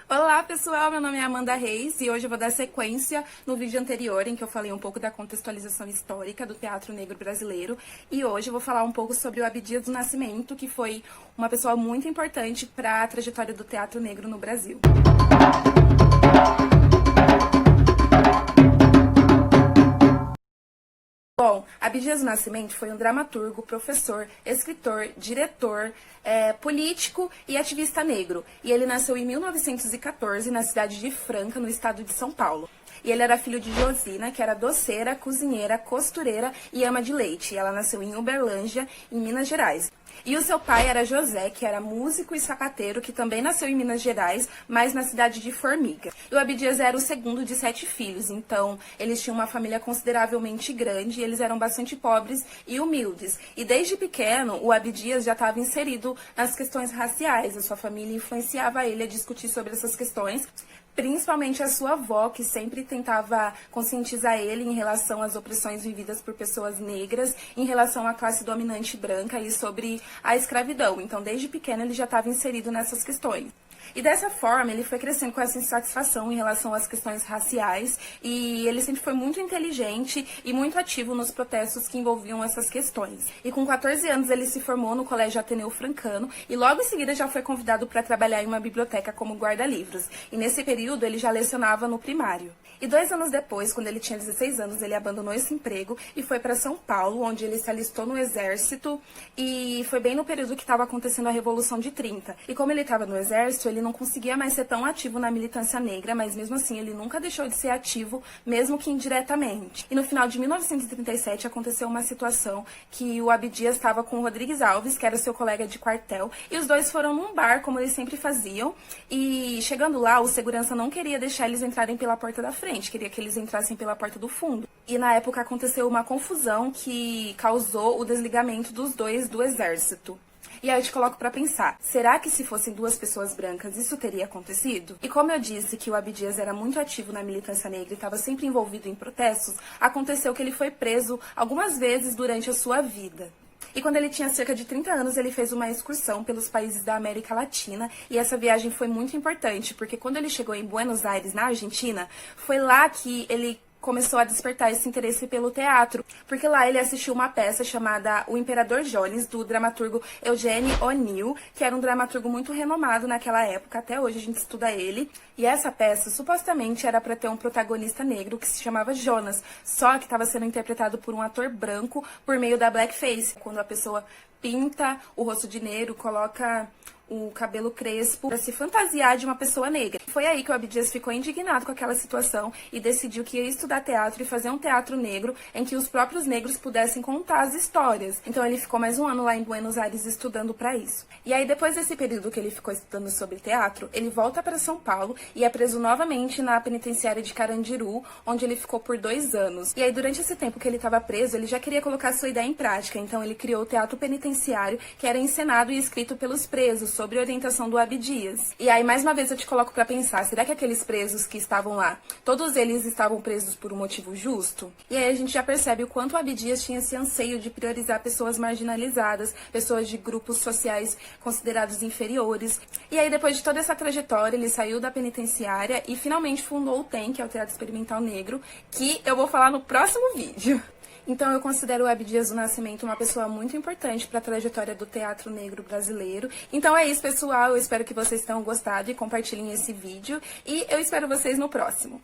Olá pessoal, meu nome é Amanda Reis e hoje eu vou dar sequência no vídeo anterior em que eu falei um pouco da contextualização histórica do teatro negro brasileiro e hoje eu vou falar um pouco sobre o Abdias do Nascimento, que foi uma pessoa muito importante para a trajetória do teatro negro no Brasil. Bom, Abdias do Nascimento foi um dramaturgo, professor, escritor, diretor, político e ativista negro. E ele nasceu em 1914 na cidade de Franca, no estado de São Paulo. E ele era filho de Josina, que era doceira, cozinheira, costureira e ama de leite. E ela nasceu em Uberlândia, em Minas Gerais. E o seu pai era José, que era músico e sapateiro, que também nasceu em Minas Gerais, mas na cidade de Formiga. E o Abdias era o segundo de 7 filhos, então eles tinham uma família consideravelmente grande, e eles eram bastante pobres e humildes. E desde pequeno, o Abdias já estava inserido nas questões raciais, a sua família influenciava ele a discutir sobre essas questões, principalmente a sua avó, que sempre tentava conscientizar ele em relação às opressões vividas por pessoas negras, em relação à classe dominante branca e sobre a escravidão. Então, desde pequeno, ele já estava inserido nessas questões. E dessa forma, ele foi crescendo com essa insatisfação em relação às questões raciais e ele sempre foi muito inteligente e muito ativo nos protestos que envolviam essas questões. E com 14 anos, ele se formou no Colégio Ateneu Francano e logo em seguida já foi convidado para trabalhar em uma biblioteca como guarda-livros. E nesse período, ele já lecionava no primário. E 2 anos depois, quando ele tinha 16 anos, ele abandonou esse emprego e foi para São Paulo, onde ele se alistou no Exército e foi bem no período que estava acontecendo a Revolução de 30. E como ele estava no Exército, ele não conseguia mais ser tão ativo na militância negra, mas mesmo assim ele nunca deixou de ser ativo, mesmo que indiretamente. E no final de 1937 aconteceu uma situação que o Abdias estava com o Rodrigues Alves, que era seu colega de quartel, e os dois foram num bar, como eles sempre faziam, e chegando lá, o segurança não queria deixar eles entrarem pela porta da frente, queria que eles entrassem pela porta do fundo. E na época aconteceu uma confusão que causou o desligamento dos dois do exército. E aí eu te coloco pra pensar, será que se fossem 2 pessoas brancas isso teria acontecido? E como eu disse que o Abdias era muito ativo na militância negra e estava sempre envolvido em protestos, aconteceu que ele foi preso algumas vezes durante a sua vida. E quando ele tinha cerca de 30 anos, ele fez uma excursão pelos países da América Latina. E essa viagem foi muito importante, porque quando ele chegou em Buenos Aires, na Argentina, foi lá que ele começou a despertar esse interesse pelo teatro, porque lá ele assistiu uma peça chamada O Imperador Jones, do dramaturgo Eugene O'Neill, que era um dramaturgo muito renomado naquela época, até hoje a gente estuda ele, e essa peça supostamente era para ter um protagonista negro que se chamava Jonas, só que estava sendo interpretado por um ator branco por meio da blackface, quando a pessoa pinta o rosto de negro, coloca o cabelo crespo para se fantasiar de uma pessoa negra. Foi aí que o Abdias ficou indignado com aquela situação e decidiu que ia estudar teatro e fazer um teatro negro em que os próprios negros pudessem contar as histórias. Então ele ficou mais um ano lá em Buenos Aires estudando para isso. E aí depois desse período que ele ficou estudando sobre teatro, ele volta para São Paulo e é preso novamente na penitenciária de Carandiru, onde ele ficou por 2 anos. E aí durante esse tempo que ele estava preso, ele já queria colocar sua ideia em prática, então ele criou o teatro penitenciário, que era encenado e escrito pelos presos, sobre orientação do Abdias. E aí, mais uma vez, eu te coloco pra pensar, será que aqueles presos que estavam lá, todos eles estavam presos por um motivo justo? E aí a gente já percebe o quanto o Abdias tinha esse anseio de priorizar pessoas marginalizadas, pessoas de grupos sociais considerados inferiores. E aí, depois de toda essa trajetória, ele saiu da penitenciária e finalmente fundou o TEM, que é o Teatro Experimental Negro, que eu vou falar no próximo vídeo. Então eu considero o Abdias do Nascimento uma pessoa muito importante para a trajetória do teatro negro brasileiro. Então é isso, pessoal. Eu espero que vocês tenham gostado e compartilhem esse vídeo. E eu espero vocês no próximo.